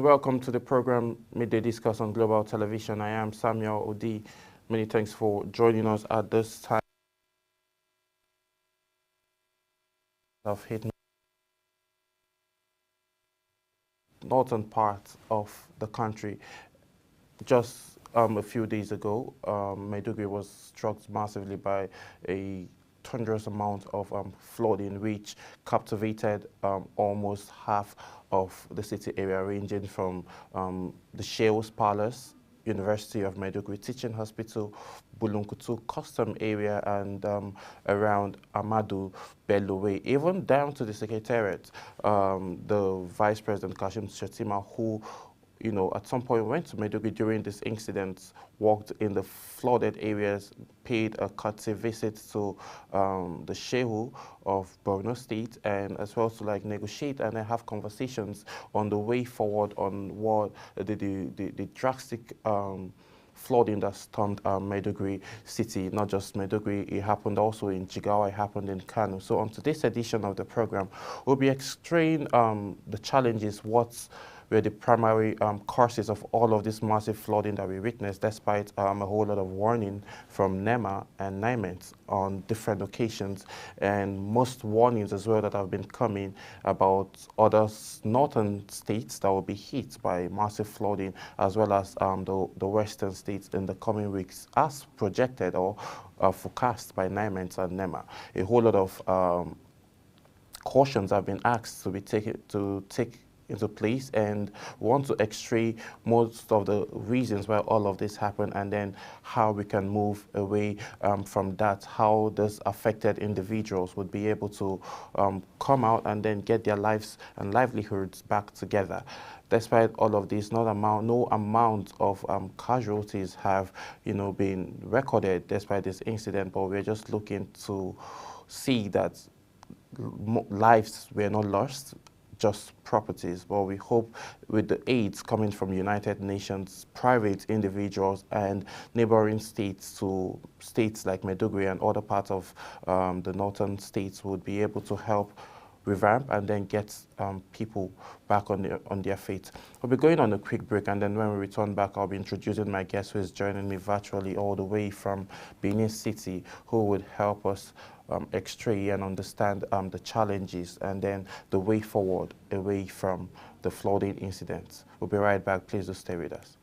Welcome to the program Midday Discuss on Global Television. I am Samuel Odi. Many thanks for joining us at this time of hit northern part of the country. Just a few days ago, Maiduguri was struck massively by a thunderous amount of flooding, which captivated almost half of the city area, ranging from the Sheikh's Palace, University of Maiduguri Teaching Hospital, Bulunkutu Custom Area, and around Amadu Bello Way, even down to the Secretariat. The Vice President Kashim Shettima, who at some point went to Maiduguri during this incident, walked in the flooded areas, paid a courtesy visit to the Shehu of Borno State, and as well to negotiate and have conversations on the way forward on what the drastic flooding that stormed Maiduguri city, not just Maiduguri, it happened also in Jigawa, it happened in Kano. So on today's edition of the program, we'll be extracting the challenges, were the primary causes of all of this massive flooding that we witnessed, despite a whole lot of warning from NEMA and NIMET on different occasions, and most warnings as well that have been coming about other northern states that will be hit by massive flooding, as well as the western states in the coming weeks, as projected or forecast by NIMET and NEMA. A whole lot of cautions have been asked to take into place, and we want to extract most of the reasons why all of this happened, and then how we can move away from that, how this affected individuals would be able to come out and then get their lives and livelihoods back together. Despite all of this, no amount of casualties have been recorded despite this incident, but we're just looking to see that lives were not lost, just properties. But we hope with the aids coming from United Nations, private individuals, and neighboring states to states like Maiduguri and other parts of the northern states would be able to help revamp and then get people back on their feet. We'll be going on a quick break, and then when we return back, I'll be introducing my guest who is joining me virtually all the way from Benin City, who would help us extract and understand the challenges and then the way forward away from the flooding incidents. We'll be right back. Please do stay with us.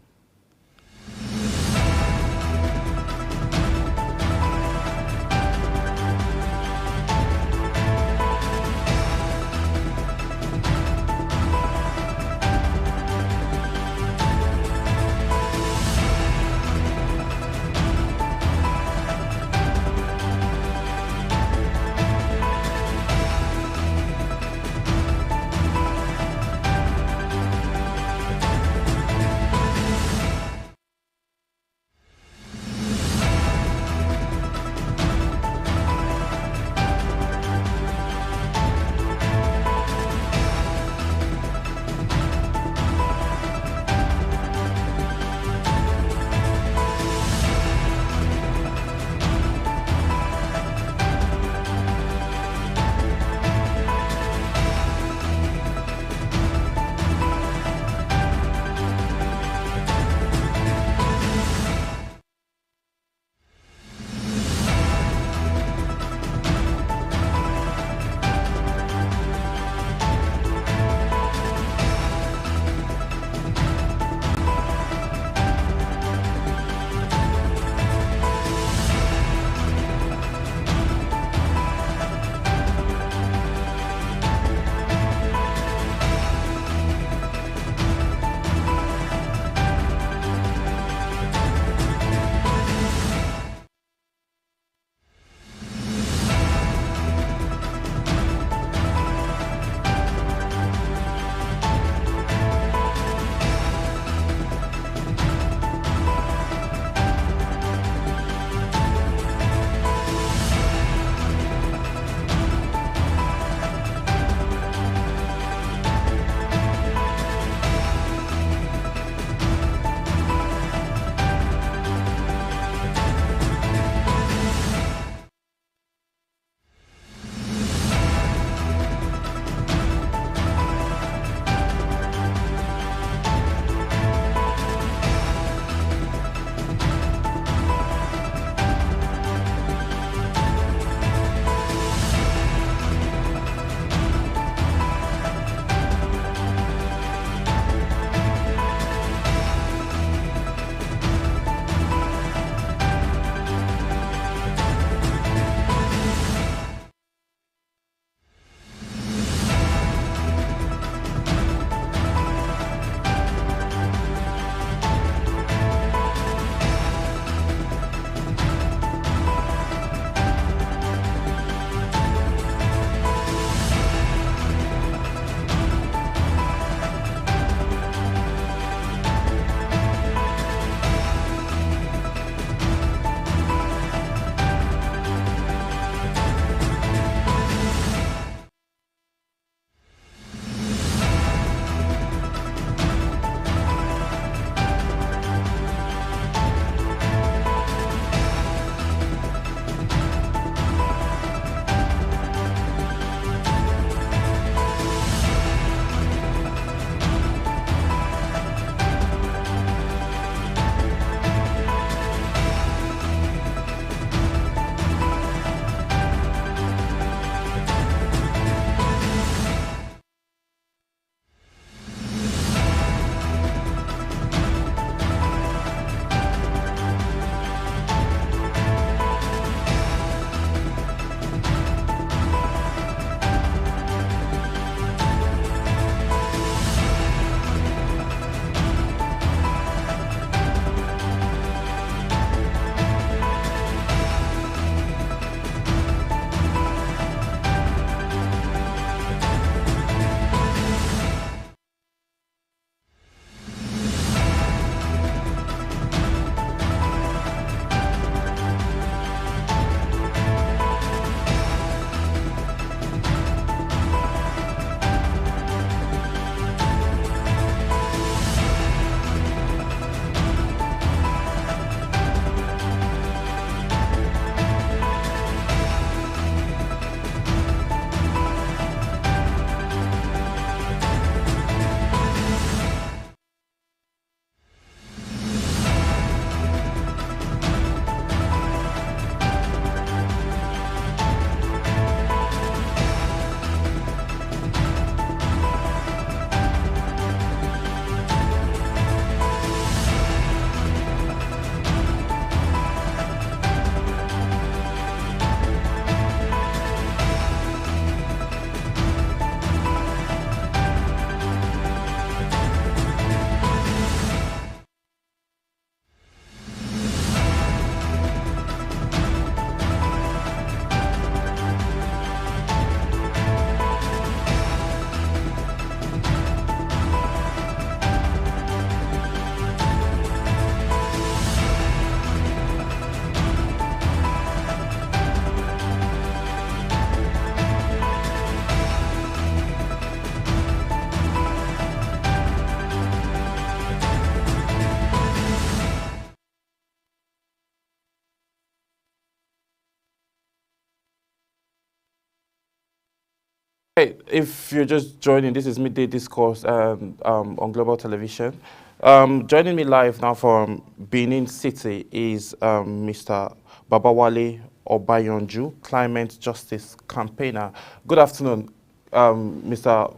Hey, if you're just joining, this is Midday Discourse on Global Television. Joining me live now from Benin City is Mr. Babawale Obayonju, climate justice campaigner. Good afternoon, Mr.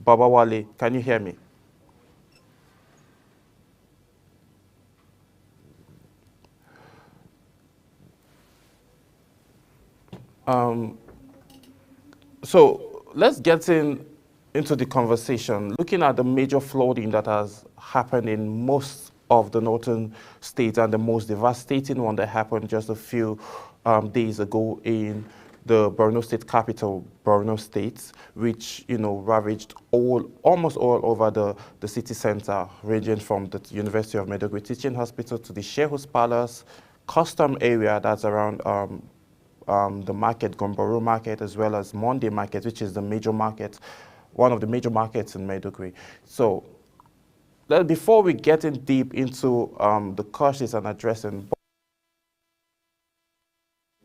Babawale. Can you hear me? So let's get into the conversation. Looking at the major flooding that has happened in most of the northern states and the most devastating one that happened just a few days ago in the Borno State capital, Borno State, which ravaged almost all over the city center, ranging from the University of Maiduguri Teaching Hospital to the Shehus Palace, custom area that's around the market, Gomboro market, as well as Monday market, which is the major market, one of the major markets in Maiduguri. So before we get in deep into the causes and addressing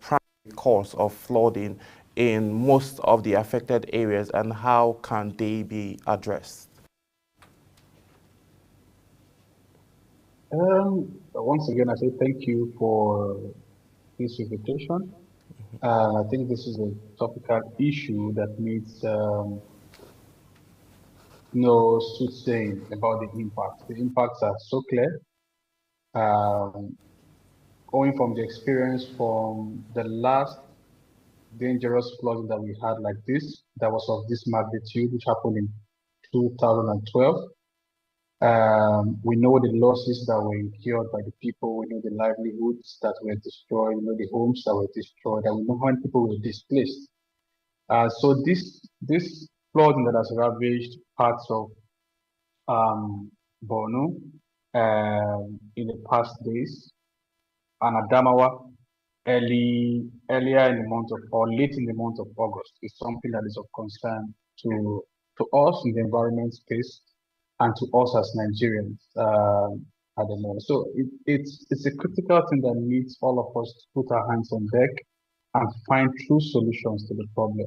primary cause of flooding in most of the affected areas and how can they be addressed? Once again, I say thank you for this invitation. I think this is a topical issue that needs no soothsaying about the impacts. The impacts are so clear. Um, Going from the experience from the last dangerous flooding that we had like this, that was of this magnitude, which happened in 2012. We know the losses that were incurred by the people. We know the livelihoods that were destroyed. We know the homes that were destroyed. And we know how many people were displaced. So this flooding that has ravaged parts of Borno in the past days and Adamawa earlier in the month of or late in the month of August is something that is of concern to us in the environment space and to us as Nigerians at the moment. So it's a critical thing that needs all of us to put our hands on deck and find true solutions to the problem.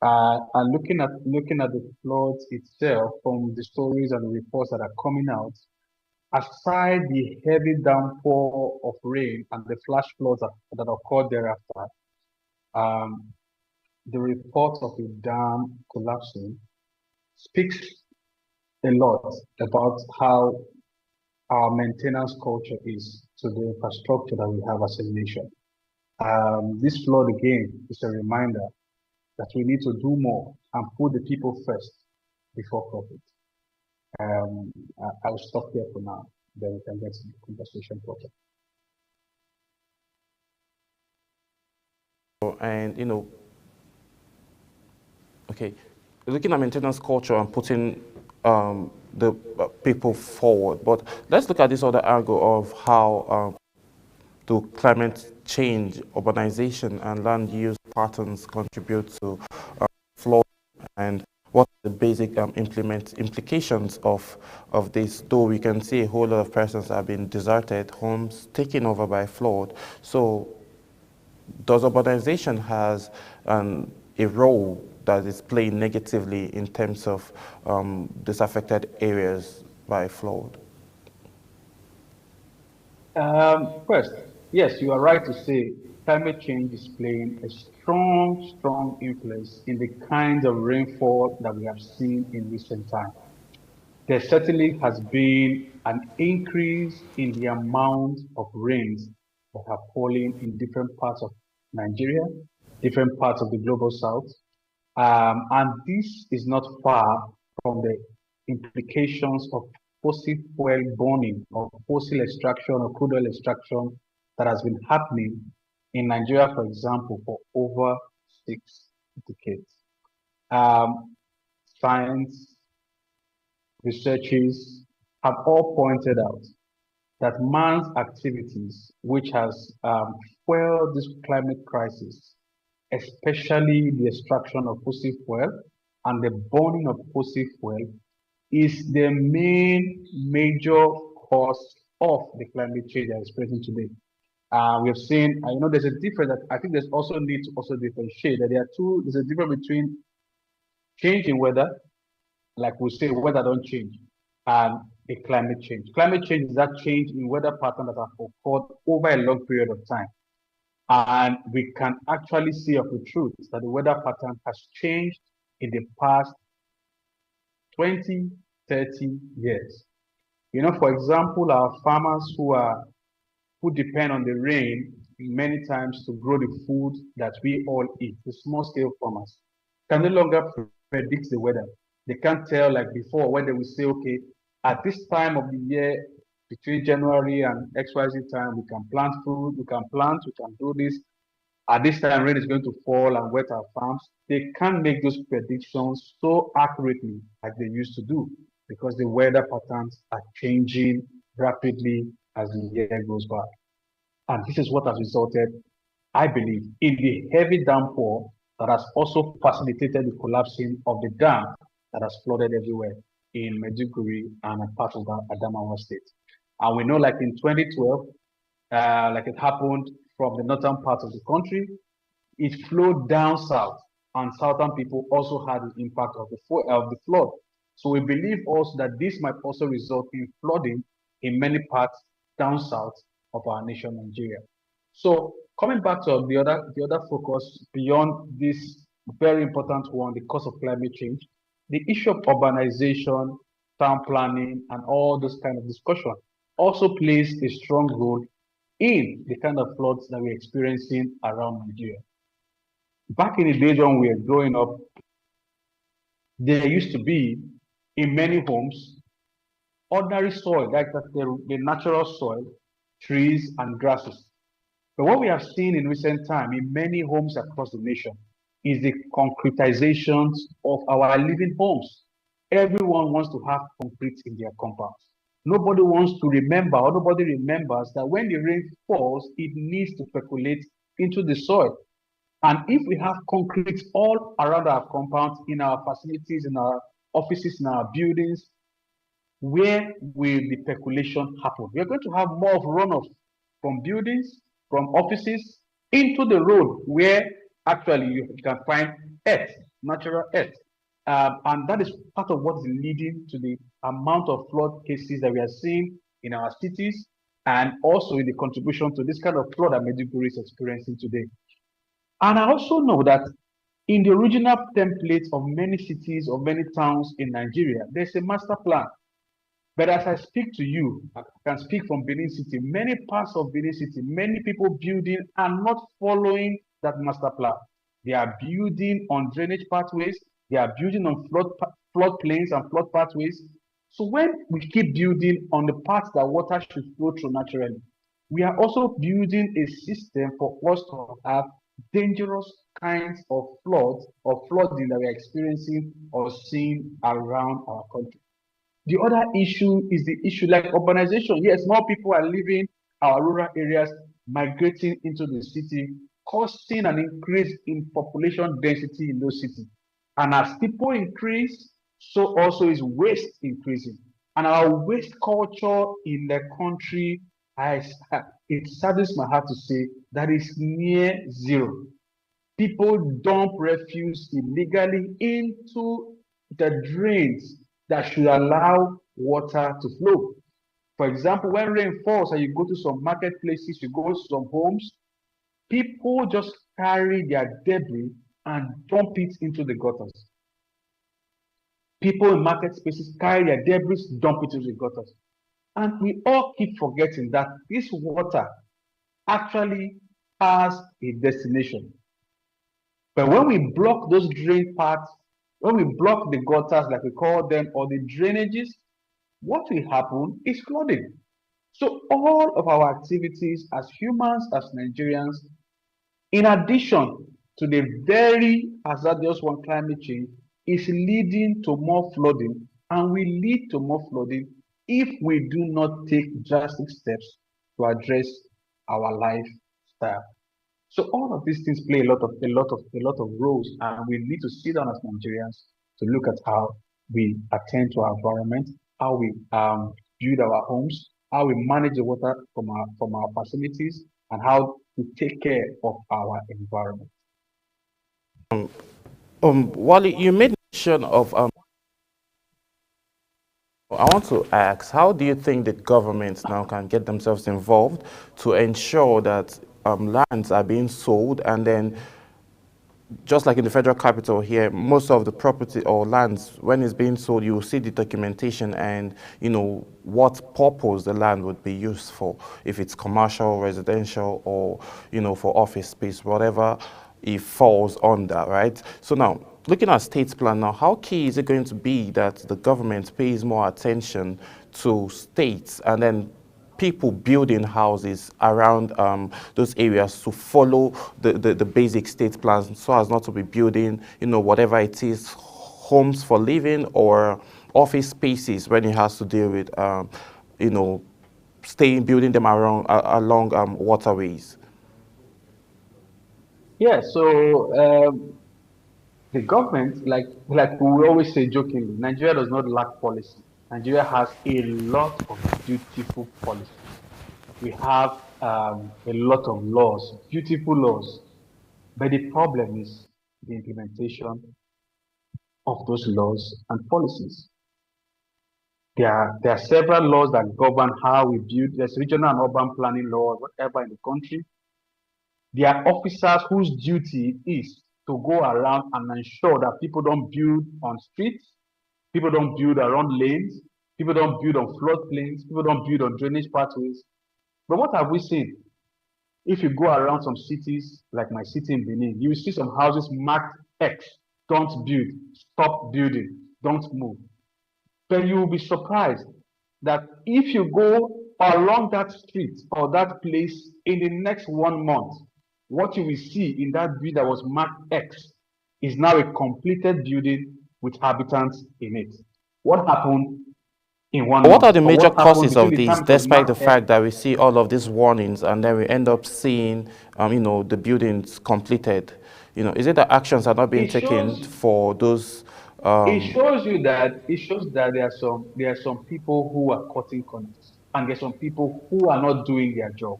And looking at the floods itself from the stories and the reports that are coming out, aside the heavy downpour of rain and the flash floods that occurred thereafter, um, the report of a dam collapsing speaks a lot about how our maintenance culture is to the infrastructure that we have as a nation. This flood again is a reminder that we need to do more and put the people first before profit. I'll stop here for now. Then we can get to the conversation proper. And okay, looking at maintenance culture and putting the people forward, but let's look at this other angle of how do climate change, urbanization, and land use patterns contribute to flooding, and what are the basic implications of this? Though we can see a whole lot of persons have been deserted, homes taken over by flood. So does urbanization has a role that is playing negatively in terms of disaffected areas by flood? First, yes, you are right to say climate change is playing a strong influence in the kinds of rainfall that we have seen in recent times. There certainly has been an increase in the amount of rains that have fallen in different parts of Nigeria, different parts of the global south. And this is not far from the implications of fossil fuel burning or fossil extraction or crude oil extraction that has been happening in Nigeria, for example, for over 6 decades. Um, Science researchers have all pointed out that man's activities, which has fueled this climate crisis, especially the extraction of fossil fuel and the burning of fossil fuel, is the main major cause of the climate change that is present today. We have seen, there's a difference that I think there's also need to also differentiate that there's a difference between change in weather, like we say, weather don't change, and a climate change. Climate change is that change in weather pattern that have occurred over a long period of time. And we can actually see of the truth that the weather pattern has changed in the past 20, 30 years. For example, our farmers who depend on the rain many times to grow the food that we all eat, the small scale farmers, can no longer predict the weather. They can't tell like before when they will say, okay, at this time of the year, between January and XYZ time, we can plant food, we can plant, we can do this. At this time, rain is going to fall and wet our farms. They can't make those predictions so accurately like they used to do because the weather patterns are changing rapidly as the year goes by. And this is what has resulted, I believe, in the heavy downpour that has also facilitated the collapsing of the dam that has flooded everywhere in Maiduguri and a part of Adamawa state. And we know, like in 2012, like it happened from the northern part of the country, it flowed down south, and southern people also had the impact of the flood. So we believe also that this might also result in flooding in many parts down south of our nation, Nigeria. So coming back to the other focus beyond this very important one, the cause of climate change, the issue of urbanization, town planning, and all those kind of discussion also plays a strong role in the kind of floods that we're experiencing around Nigeria. Back in the days when we were growing up, there used to be in many homes ordinary soil, like the natural soil, trees and grasses. But what we have seen in recent time in many homes across the nation is the concretizations of our living homes. Everyone wants to have concrete in their compounds. Nobody wants to remember, or nobody remembers that when the rain falls, it needs to percolate into the soil. And if we have concrete all around our compounds, in our facilities, in our offices, in our buildings, where will the percolation happen? We are going to have more of runoff from buildings, from offices, into the road where actually you can find earth, natural earth. And that is part of what is leading to the amount of flood cases that we are seeing in our cities and also in the contribution to this kind of flood that Maiduguri is experiencing today. And I also know that in the original template of many cities or many towns in Nigeria, there's a master plan. But as I speak to you, I can speak from Benin City, many parts of Benin City, many people building are not following that master plan. They are building on drainage pathways, they are building on flood plains and flood pathways. So when we keep building on the parts that water should flow through naturally, we are also building a system for us to have dangerous kinds of floods or flooding that we are experiencing or seeing around our country. The other issue is the issue like urbanization. Yes, more people are leaving our rural areas, migrating into the city, causing an increase in population density in those cities. And as people increase, so also is waste increasing. And our waste culture in the country, it saddens my heart to say, that is near zero. People dump refuse illegally into the drains that should allow water to flow. For example, when rain falls and you go to some marketplaces, you go to some homes, people just carry their debris and dump it into the gutters. People in market spaces carry their debris, dump it into the gutters. And we all keep forgetting that this water actually has a destination. But when we block those drain paths, when we block the gutters, like we call them, or the drainages, what will happen is flooding. So all of our activities as humans, as Nigerians, in addition to the very hazardous one, climate change, is leading to more flooding and will lead to more flooding if we do not take drastic steps to address our lifestyle. So all of these things play a lot of roles, and we need to sit down as Nigerians to look at how we attend to our environment, how we build our homes, how we manage the water from our facilities, and how to take care of our environment. Wally, you made mention of I want to ask, how do you think the governments now can get themselves involved to ensure that lands are being sold, and then just like in the federal capital here, most of the property or lands, when it's being sold, you will see the documentation and, what purpose the land would be used for, if it's commercial, residential, or, for office space, whatever it falls under, right? So now, looking at state plan now, how key is it going to be that the government pays more attention to states and then people building houses around those areas to follow the basic state plans so as not to be building, whatever it is, homes for living or office spaces when it has to deal with, you know, building them along waterways. Yeah, so the government, like we always say jokingly, Nigeria does not lack policy. Nigeria has a lot of beautiful policies. We have a lot of laws, beautiful laws, but the problem is the implementation of those laws and policies. There are several laws that govern how we build. There's regional and urban planning law, whatever in the country. There are officers whose duty is to go around and ensure that people don't build on streets, people don't build around lanes, people don't build on floodplains, people don't build on drainage pathways. But what have we seen? If you go around some cities, like my city in Benin, you will see some houses marked X, don't build, stop building, don't move. But you will be surprised that if you go along that street or that place in the next 1 month, what you will see in that building that was marked X is now a completed building with habitants in it. What happened in one What month, are the or major what happened causes between of the this, time it was despite the marked X? fact that we see all of these warnings and then we end up seeing, the buildings completed? Is it that actions are not being It taken shows for those? Um, it shows that there are some people who are cutting corners and there's some people who are not doing their job.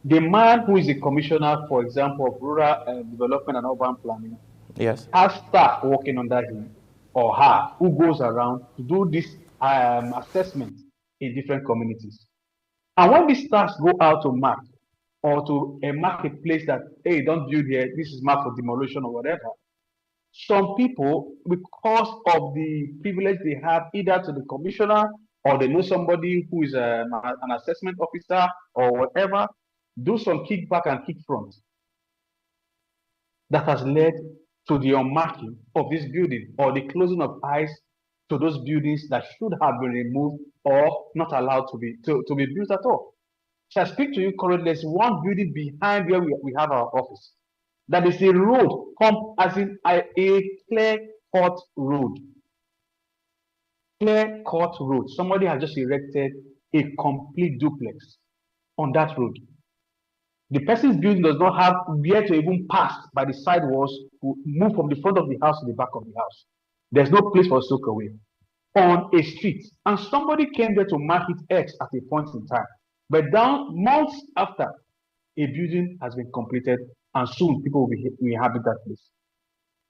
The man who is the commissioner, for example, of rural development and urban planning, yes. has staff working under him or her who goes around to do this assessment in different communities. And when these staffs go out to mark or to a marketplace that, hey, don't build here, this is marked for demolition or whatever, some people, because of the privilege they have either to the commissioner or they know somebody who is an assessment officer or whatever, do some kickback and kick front that has led to the unmarking of this building or the closing of eyes to those buildings that should have been removed or not allowed to be built at all. So I speak to you currently, there's one building behind where we have our office. That is a road, as in a clear cut road. Clear cut road. Somebody has just erected a complete duplex on that road. The person's building does not have where to even pass by the side walls to move from the front of the house to the back of the house. There's no place for soak away on a street. And somebody came there to mark it X at a point in time. But down months after, a building has been completed and soon people will inhabit that place.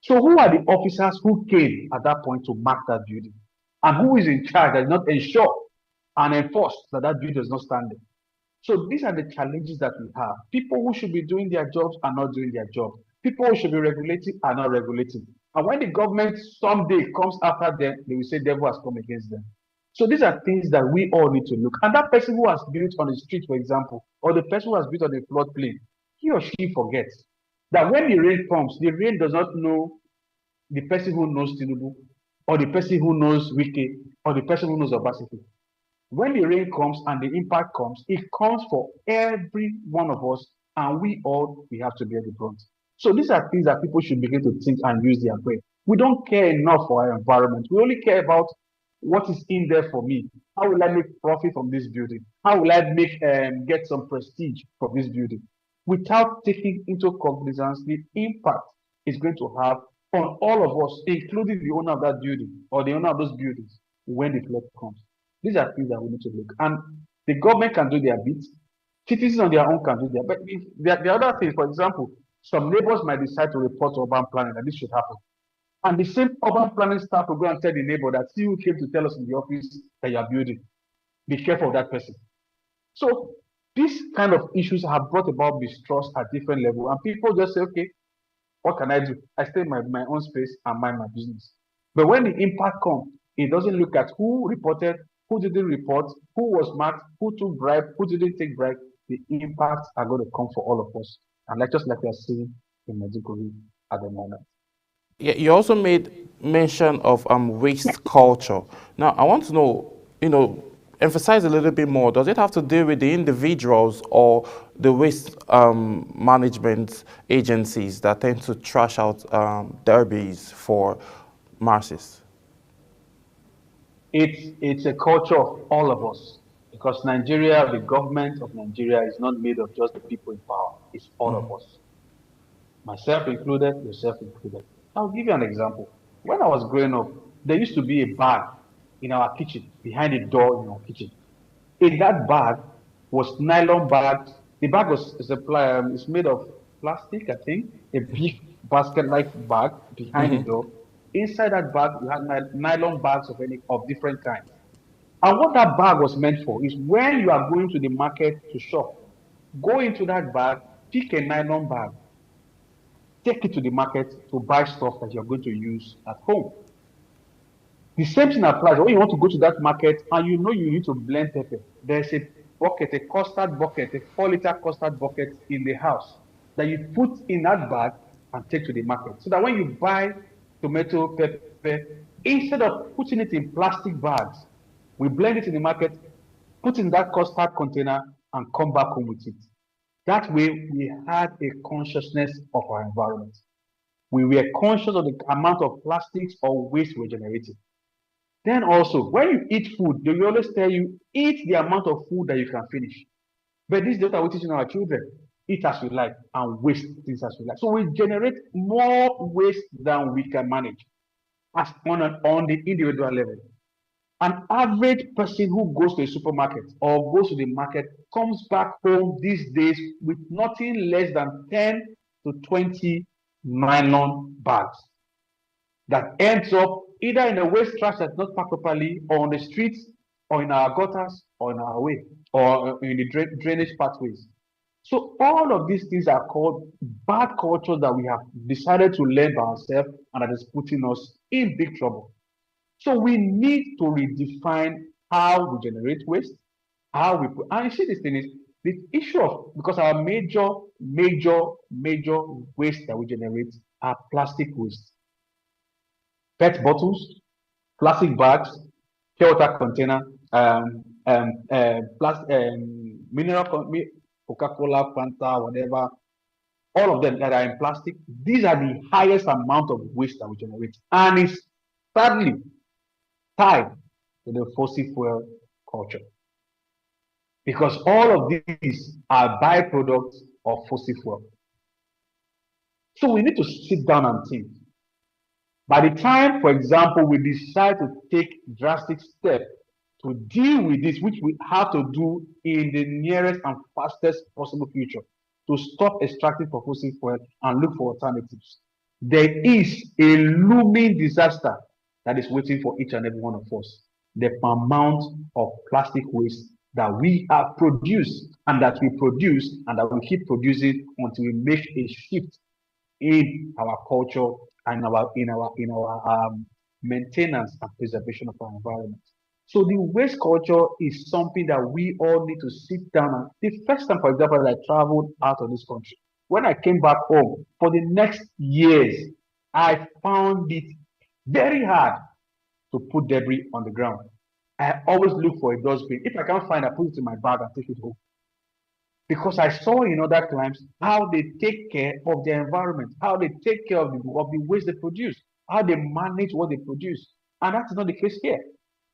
So who are the officers who came at that point to mark that building? And who is in charge that did not ensure and enforce that that building does not stand there? So these are the challenges that we have. People who should be doing their jobs are not doing their job. People who should be regulating are not regulating. And when the government someday comes after them, they will say devil has come against them. So these are things that we all need to look. And that person who has built on the street, for example, or the person who has built on the floodplain, he or she forgets that when the rain comes, the rain does not know the person who knows Tinubu, or the person who knows Wike, or the person who knows Obaseki. When the rain comes and the impact comes, it comes for every one of us, and we have to bear the brunt. So these are things that people should begin to think and use their brain. We don't care enough for our environment. We only care about what is in there for me. How will I make profit from this building? How will I make get some prestige from this building? Without taking into cognizance the impact it's going to have on all of us, including the owner of that building or the owner of those buildings when the flood comes. These are things that we need to look. And the government can do their bit. Citizens on their own can do that. But the other thing, for example, some neighbors might decide to report to urban planning that this should happen. And the same urban planning staff will go and tell the neighbor that see who came to tell us in the office that you are building. Be careful of that person. So these kind of issues have brought about mistrust at different levels. And people just say, okay, what can I do? I stay in my own space and mind my business. But when the impact comes, it doesn't look at who reported, who didn't report, who was marked, who took bribe, who didn't take bribe. The impacts are going to come for all of us. And like just like we are seeing in Medjugorje at the moment. Yeah, you also made mention of waste culture. Now, I want to know, emphasize a little bit more. Does it have to do with the individuals or the waste management agencies that tend to trash out derbies for masses? It's a culture of all of us because Nigeria, the government of Nigeria, is not made of just the people in power. It's all of us, myself included, yourself included. I'll give you an example. When I was growing up, there used to be a bag in our kitchen, behind the door in our kitchen. In that bag was nylon bags. The bag was it's made of plastic, I think, a big basket-like bag behind the door. Inside that bag, you had nylon bags of different kinds. And what that bag was meant for is when you are going to the market to shop, go into that bag, pick a nylon bag, take it to the market to buy stuff that you're going to use at home. The same thing applies when you want to go to that market and you know you need to blend pepper. There's a bucket, a custard bucket, a 4-liter custard bucket in the house that you put in that bag and take to the market. So that when you buy tomato, pepper, instead of putting it in plastic bags, we blend it in the market, put in that custard container, and come back home with it. That way, we had a consciousness of our environment. We were conscious of the amount of plastics or waste we're generating. Then also, when you eat food, they will always tell you, eat the amount of food that you can finish. But this is what we're teaching our children. Eat as we like and waste things as we like. So we generate more waste than we can manage as on the individual level. An average person who goes to a supermarket or goes to the market comes back home these days with nothing less than 10 to 20 nylon bags that ends up either in a waste trash that's not packed properly, or on the streets, or in our gutters, or in our way, or in the drainage pathways. So all of these things are called bad culture that we have decided to learn by ourselves and that is putting us in big trouble. So we need to redefine how we generate waste, how we put, and you see this thing is the issue of because our major waste that we generate are plastic waste, PET bottles, plastic bags, pure water container, mineral, Coca-Cola, Fanta, whatever, all of them that are in plastic. These are the highest amount of waste that we generate, and it's sadly tied to the fossil fuel culture because all of these are byproducts of fossil fuel. So we need to sit down and think. By the time, for example, we decide to take drastic steps to deal with this, which we have to do in the nearest and fastest possible future, to stop extracting from fossil fuel and look for alternatives, there is a looming disaster that is waiting for each and every one of us. The amount of plastic waste that we have produced and that we produce and that we keep producing until we make a shift in our culture and our maintenance and preservation of our environment. So the waste culture is something that we all need to sit down and the first time, for example, that I traveled out of this country, when I came back home for the next years, I found it very hard to put debris on the ground. I always look for a dustbin. If I can't find, I put it in my bag and take it home because I saw in other climes how they take care of their environment, how they take care of the waste they produce, how they manage what they produce. And that's not the case here.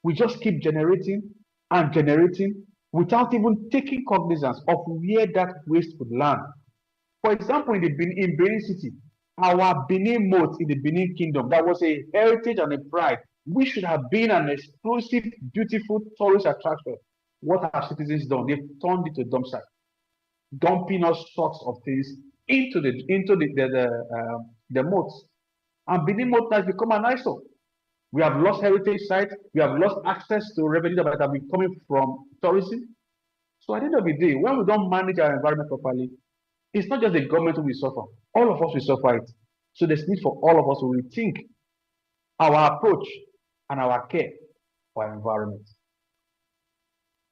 We just keep generating and generating without even taking cognizance of where that waste would land. For example, in Benin City, our Benin moat in the Benin Kingdom, that was a heritage and a pride. We should have been an exclusive, beautiful tourist attraction. What have citizens done? They've turned it to a dump site. dumping all sorts of things into the moats. And Benin moat has become an eyesore. We have lost heritage sites. We have lost access to revenue that have been coming from tourism. So at the end of the day, when we don't manage our environment properly, it's not just the government who will suffer. All of us will suffer it. So there's need for all of us to rethink our approach and our care for our environment.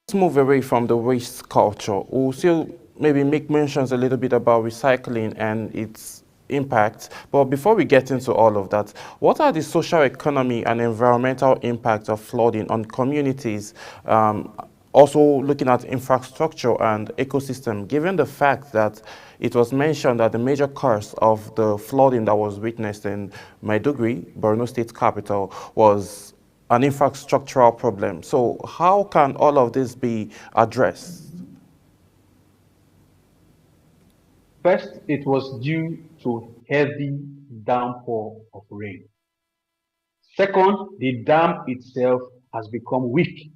Let's move away from the waste culture. We'll still maybe make mentions a little bit about recycling and its impact. But before we get into all of that, what are the social, economic, and environmental impacts of flooding on communities? Also looking at infrastructure and ecosystem, given the fact that it was mentioned that the major cause of the flooding that was witnessed in Maiduguri, Borno State capital, was an infrastructural problem. So how can all of this be addressed? First, it was due to heavy downpour of rain. Second, the dam itself has become weak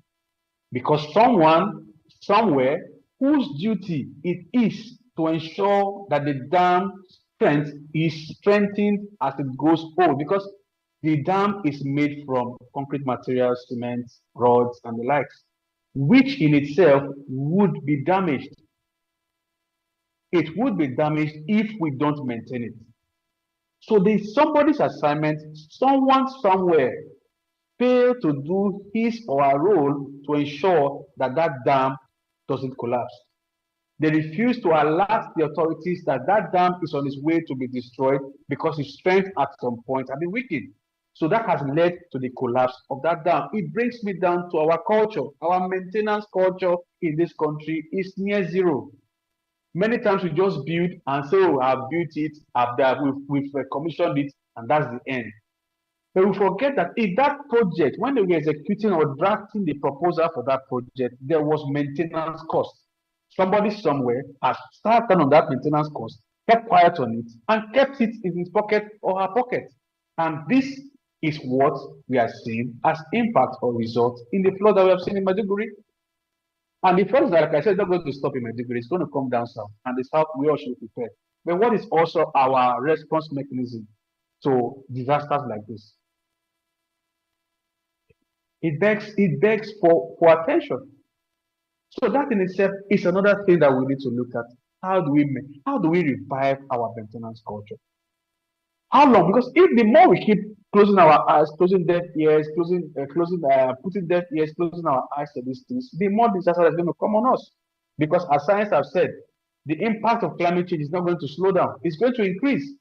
because someone somewhere whose duty it is to ensure that the dam strength is strengthened as it goes old, because the dam is made from concrete materials, cement, rods, and the likes, which in itself would be damaged. It would be damaged if we don't maintain it. So there's somebody's assignment, someone somewhere failed to do his or her role to ensure that that dam doesn't collapse. They refuse to alert the authorities that that dam is on its way to be destroyed because its strength at some point has been weakened. So that has led to the collapse of that dam. It brings me down to our culture. Our maintenance culture in this country is near zero. Many times we just build and say, oh, I've built it, we've commissioned it, and that's the end. But we forget that in that project, when they were executing or drafting the proposal for that project, there was maintenance cost. Somebody somewhere has started on that maintenance cost, kept quiet on it, and kept it in his pocket or her pocket. And this is what we are seeing as impact or result in the flood that we have seen in Maiduguri. And the first, like I said, not going to stop in Maiduguri, it's going to come down south. And the south, we all should prepare. But what is also our response mechanism to disasters like this? It begs for attention. So that in itself is another thing that we need to look at. How do we revive our maintenance culture? How long? Because if the more we keep closing our eyes, closing deaf ears, putting deaf ears, closing our eyes to these things, the more disaster is going to come on us. Because as science have said, the impact of climate change is not going to slow down; it's going to increase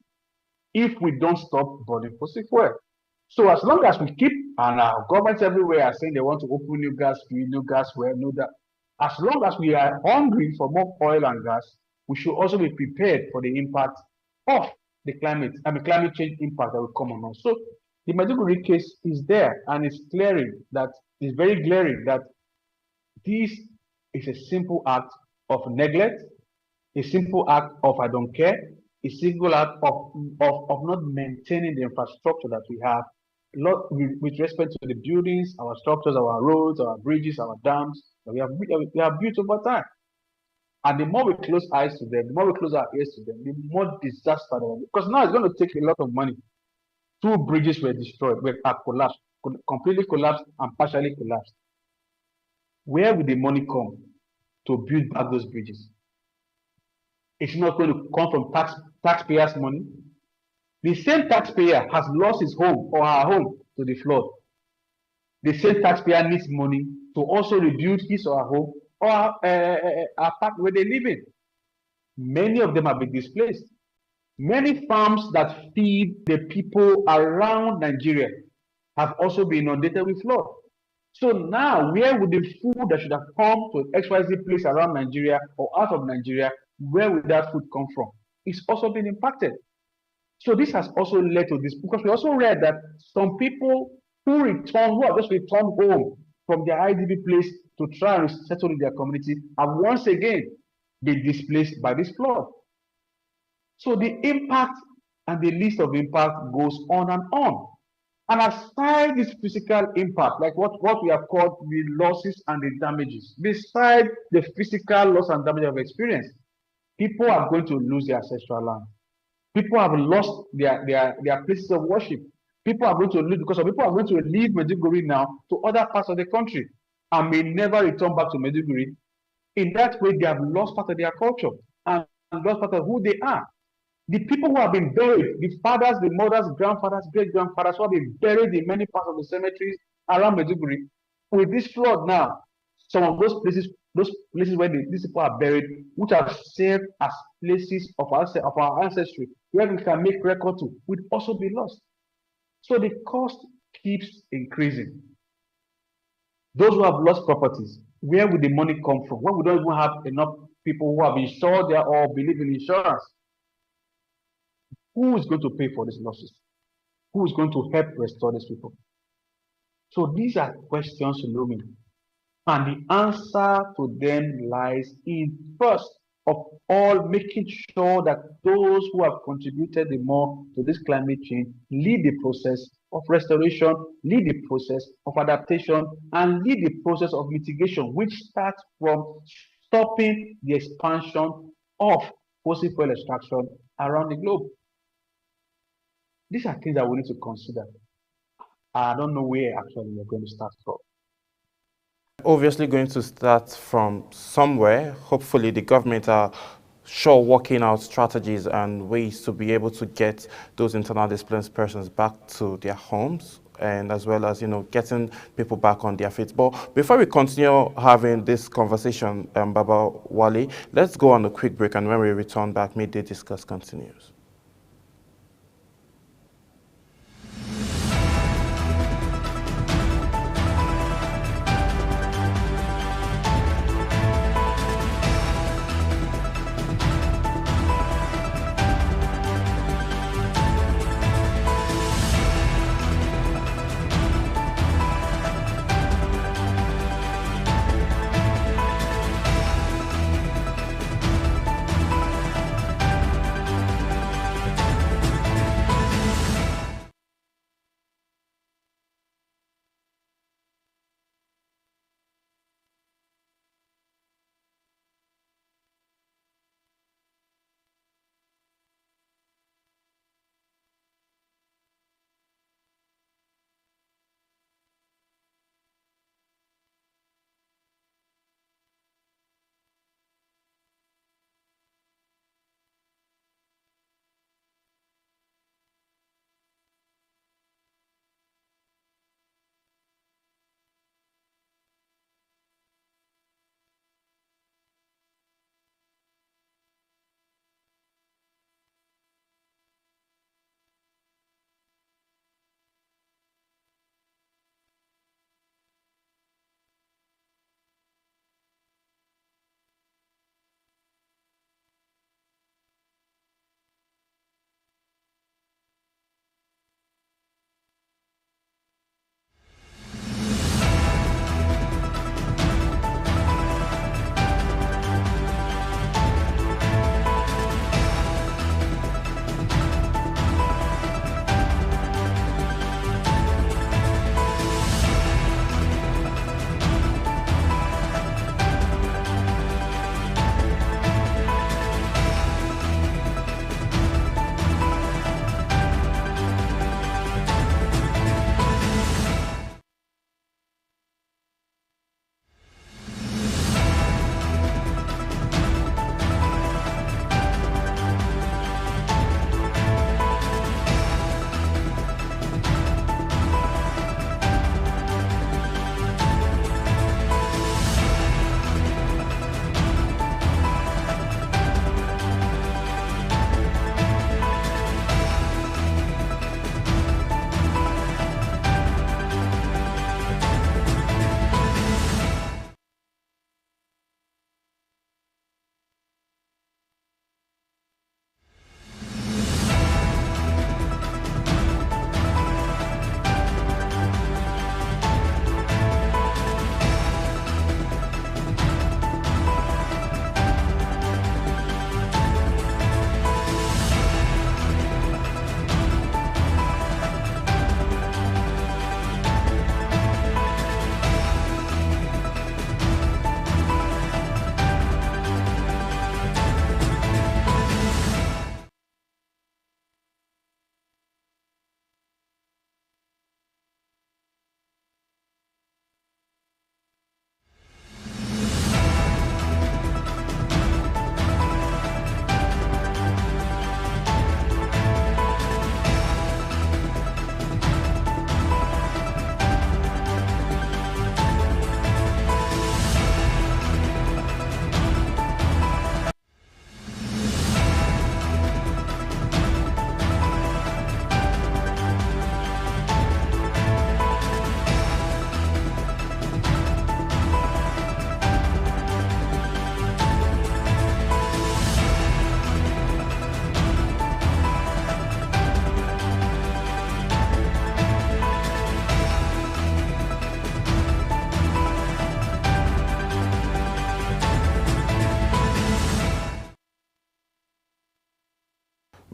if we don't stop burning fossil fuel. So as long as we keep, and our governments everywhere are saying they want to open new gas field, new gas well, new that. As long as we are hungry for more oil and gas, we should also be prepared for the impact of the climate change impact that will come on us. So the Maiduguri case is there, and it's very glaring that this is a simple act of neglect, a simple act of I don't care, a simple act of not maintaining the infrastructure that we have, with respect to the buildings, our structures, our roads, our bridges, our dams that we have built over time. And the more we close eyes to them, the more we close our ears to them, the more disaster there will be. Because now it's going to take a lot of money. Two bridges were destroyed, were collapsed, completely collapsed and partially collapsed. Where will the money come to build back those bridges? It's not going to come from taxpayers' money. The same taxpayer has lost his home or her home to the flood. The same taxpayer needs money to also rebuild his or her home or a park where they live in. Many of them have been displaced. Many farms that feed the people around Nigeria have also been inundated with flood. So now, where would the food that should have come to XYZ place around Nigeria or out of Nigeria, where would that food come from? It's also been impacted. So this has also led to this, because we also read that some people who have just returned home from their IDP place to try and settle in their community have once again been displaced by this flood. So the impact and the list of impact goes on and on. And aside this physical impact, like what we have called the losses and the damages, beside the physical loss and damage of experience, people are going to lose their ancestral land. People have lost their places of worship. People are going to lose because of people are going to leave Medjugorje now to other parts of the country and may never return back to Medjugorje. In that way, they have lost part of their culture and lost part of who they are. The people who have been buried, the fathers, the mothers, grandfathers, great grandfathers who have been buried in many parts of the cemeteries around Medjugorje, with this flood now, some of those places where these people are buried, which have served as places of our ancestry, where we can make record to, would also be lost. So the cost keeps increasing. Those who have lost properties, where will the money come from? When we don't even have enough people who have insured there or believe in insurance, who is going to pay for these losses? Who is going to help restore these people? So these are questions looming. And the answer to them lies in, first of all, making sure that those who have contributed the more to this climate change lead the process of restoration, lead the process of adaptation, and lead the process of mitigation, which starts from stopping the expansion of fossil fuel extraction around the globe. These are things that we need to consider. I don't know where actually we're going to start from. Obviously going to start from somewhere. Hopefully the government are sure working out strategies and ways to be able to get those internal displaced persons back to their homes, and as well as, getting people back on their feet. But before we continue having this conversation, Baba Wale, let's go on a quick break, and when we return back, Midday Discuss continues.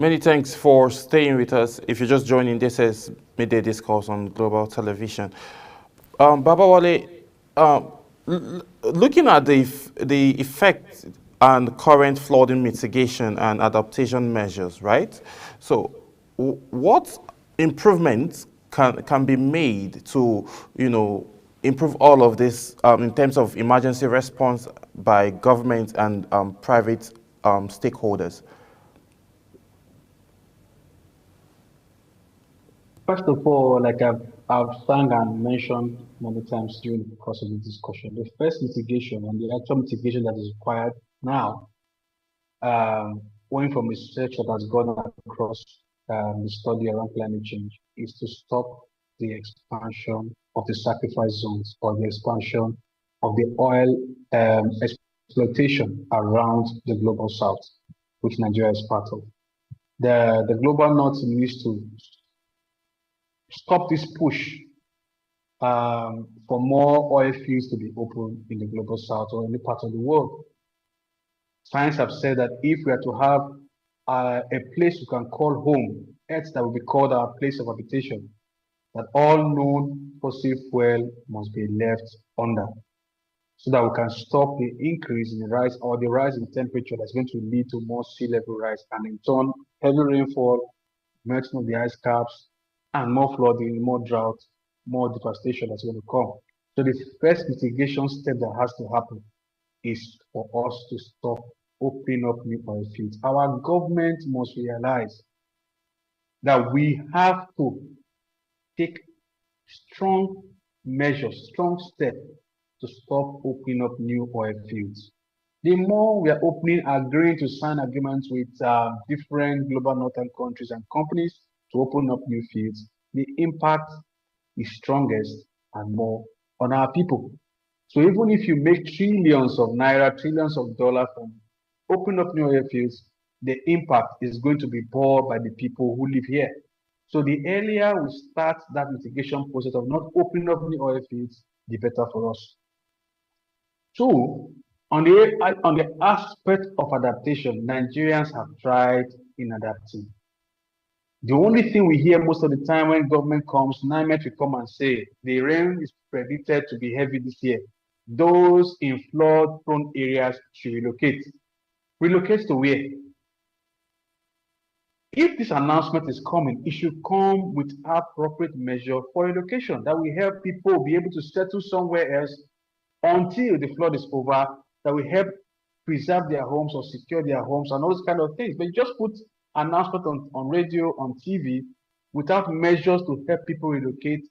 Many thanks for staying with us. If you're just joining, this is Midday Discourse on Global Television. Baba Wale, looking at the effect and current flooding mitigation and adaptation measures, right? So, what improvements can be made to, improve all of this in terms of emergency response by government and private stakeholders? First of all, like I've sang and mentioned many times during the course of the discussion, the first mitigation and the actual mitigation that is required now, going from research that has gone across the study around climate change, is to stop the expansion of the sacrifice zones or the expansion of the oil exploitation around the global south, which Nigeria is part of. The global north needs to stop this push for more oil fields to be open in the global south or any part of the world. Science have said that if we are to have a place we can call home, Earth that will be called our place of habitation, that all known fossil fuel must be left under, so that we can stop the increase in the rise or the rise in temperature that's going to lead to more sea level rise and in turn heavy rainfall, melting of the ice caps, and more flooding, more drought, more devastation that's going to come. So the first mitigation step that has to happen is for us to stop opening up new oil fields. Our government must realize that we have to take strong measures, strong steps to stop opening up new oil fields. The more we are opening, agreeing to sign agreements with different global northern countries and companies to open up new fields, the impact is strongest and more on our people. So even if you make trillions of naira, trillions of dollars from opening up new oil fields, the impact is going to be borne by the people who live here. So the earlier we start that mitigation process of not opening up new oil fields, the better for us. Two, on the aspect of adaptation, Nigerians have tried in adapting. The only thing we hear most of the time when government comes, NIMET will come and say the rain is predicted to be heavy this year. Those in flood-prone areas should relocate. Relocate to where? If this announcement is coming, it should come with appropriate measure for relocation that will help people be able to settle somewhere else until the flood is over, that will help preserve their homes or secure their homes and all those kind of things. But you just put announcement on radio, on TV, without measures to help people relocate,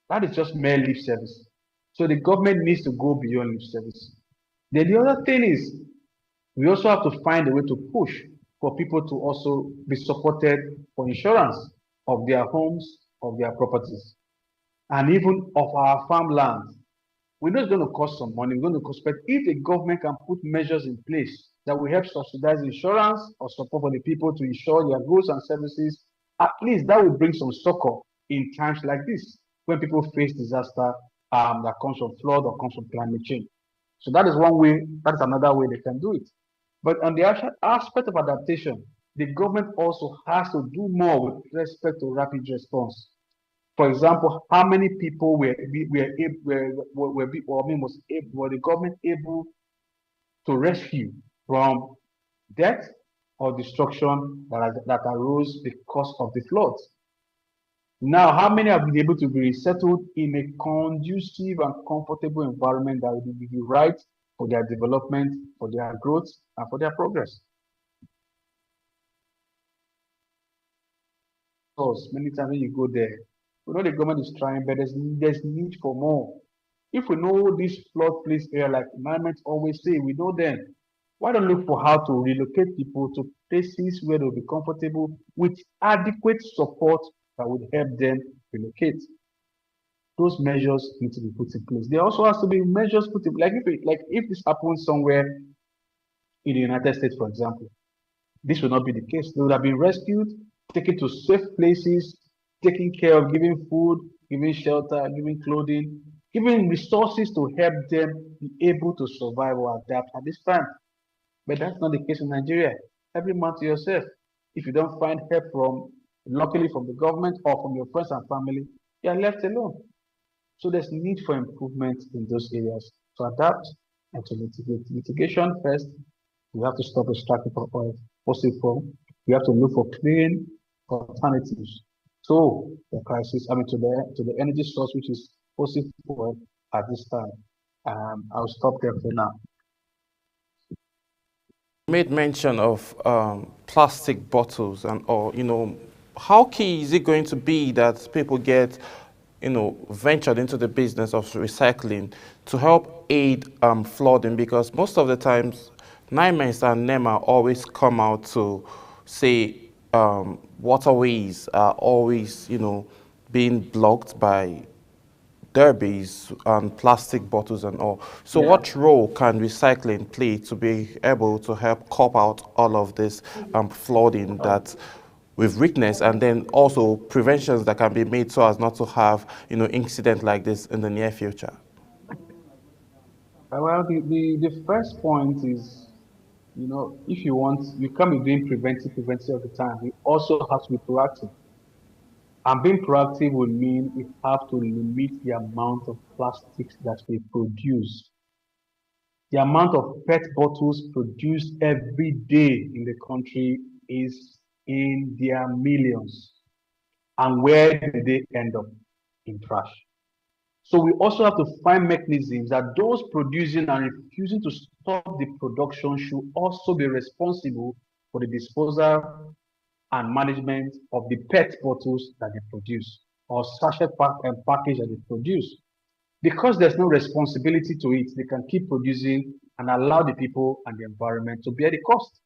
that is just mere lip service. So the government needs to go beyond lip service. Then the other thing is, we also have to find a way to push for people to also be supported for insurance of their homes, of their properties, and even of our farmlands. We know it's going to cost some money, we're going to cost, but if the government can put measures in place that will help subsidize insurance or support for the people to insure their goods and services, at least that will bring some succor in times like this when people face disaster that comes from flood or comes from climate change. So that is one way, that is another way they can do it. But on the actual aspect of adaptation, the government also has to do more with respect to rapid response. For example, how many people were the government able to rescue from death or destruction that arose because of the floods? Now, how many have been able to be resettled in a conducive and comfortable environment that will be right for their development, for their growth, and for their progress? Because many times when you go there, we know the government is trying, but there's need for more. If we know this flood place area, like environment always say, we know them. Why don't look for how to relocate people to places where they'll be comfortable with adequate support that would help them relocate? Those measures need to be put in place. There also has to be measures put in, like if this happens somewhere in the United States, for example, this will not be the case. They would have been rescued, taken to safe places, taken care of, giving food, giving shelter, giving clothing, giving resources to help them be able to survive or adapt at this time. But that's not the case in Nigeria. Every man to yourself. If you don't find help from, luckily from the government or from your friends and family, you are left alone. So there's need for improvement in those areas to adapt and to mitigate. Mitigation first, we have to stop extracting oil, fossil fuel. We have to look for clean alternatives. So the crisis, to the energy source, which is fossil fuel at this time. I'll stop there for now. Made mention of plastic bottles and all, how key is it going to be that people get, ventured into the business of recycling to help aid flooding? Because most of the times, NIMES and NEMA always come out to say waterways are always, being blocked by derbies and plastic bottles and all. So Yeah. what role can recycling play to be able to help cop out all of this flooding that we've witnessed, and then also preventions that can be made so as not to have, incident like this in the near future? Well, the first point is, if you want, you can't be doing preventive all the time. You also have to be proactive. And being proactive will mean we have to limit the amount of plastics that we produce. The amount of PET bottles produced every day in the country is in their millions. And where do they end up? In trash. So we also have to find mechanisms that those producing and refusing to stop the production should also be responsible for the disposal and management of the PET bottles that they produce or sachet package that they produce. Because there's no responsibility to it, they can keep producing and allow the people and the environment to bear the cost,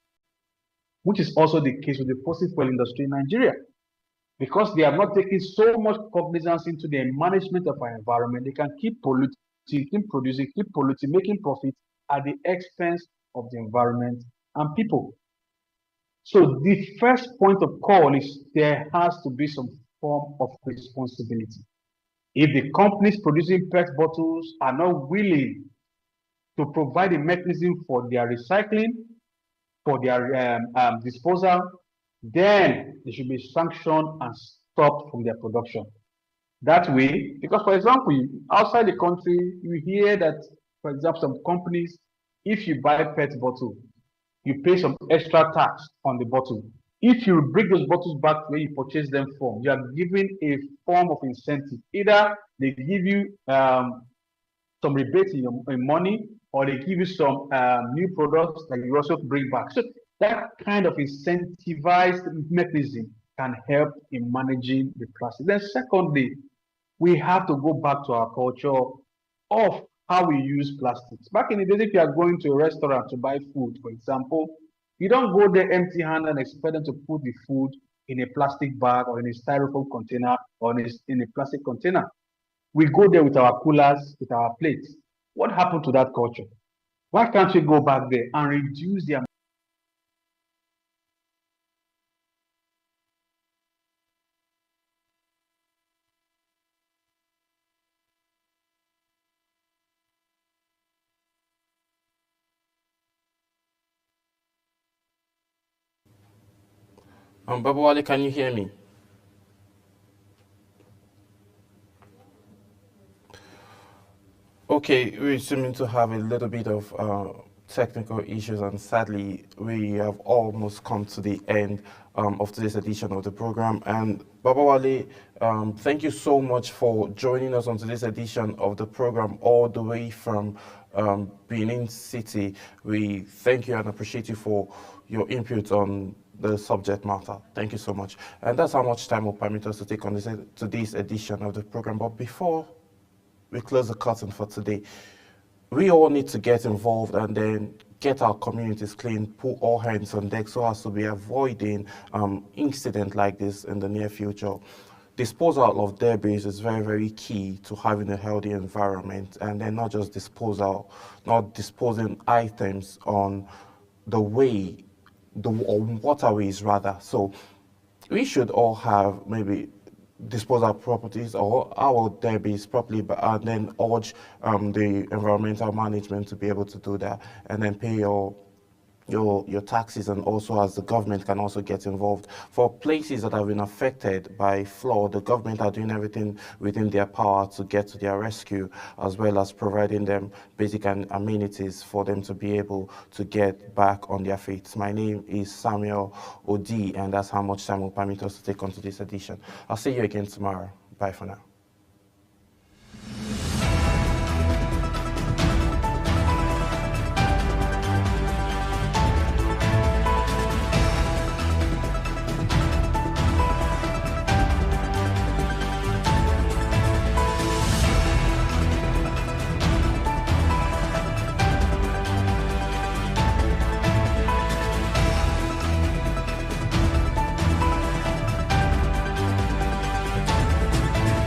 which is also the case with the fossil fuel industry in Nigeria. Because they have not taken so much cognizance into the management of our environment, they can keep polluting, keep producing, keep polluting, making profit at the expense of the environment and people. So the first point of call is there has to be some form of responsibility. If the companies producing PET bottles are not willing to provide a mechanism for their recycling, for their disposal, then they should be sanctioned and stopped from their production. That way, because for example, outside the country, you hear that, for example, some companies, if you buy a PET bottle, you pay some extra tax on the bottle. If you bring those bottles back where you purchased them from, you are given a form of incentive. Either they give you some rebate in money, or they give you some new products that you also bring back. So that kind of incentivized mechanism can help in managing the plastic. Then secondly, we have to go back to our culture of how we use plastics. Back in the days, if you are going to a restaurant to buy food, for example, you don't go there empty handed and expect them to put the food in a plastic bag or in a styrofoam container or in a plastic container. We go there with our coolers, with our plates. What happened to that culture? Why can't we go back there and reduce the Baba Wale, can you hear me? Okay, we seem to have a little bit of technical issues, and sadly, we have almost come to the end of today's edition of the program. And Baba Wale, thank you so much for joining us on today's edition of the program, all the way from Benin City. We thank you and appreciate you for your input on the subject matter. Thank you so much. And that's how much time will permit us to take on today's edition of the program. But before we close the curtain for today, we all need to get involved and then get our communities clean, put all hands on deck so as to be avoiding incident like this in the near future. Disposal of debris is very, very key to having a healthy environment, and then not just disposal, not disposing items on the way, on waterways rather. So we should all have maybe disposal properties or our debits properly, but and then urge the environmental management to be able to do that, and then pay your your taxes, and also as the government can also get involved. For places that have been affected by flood, the government are doing everything within their power to get to their rescue, as well as providing them basic amenities for them to be able to get back on their feet. My name is Samuel Odi, and that's how much time will permit us to take on to this edition. I'll see you again tomorrow. Bye for now.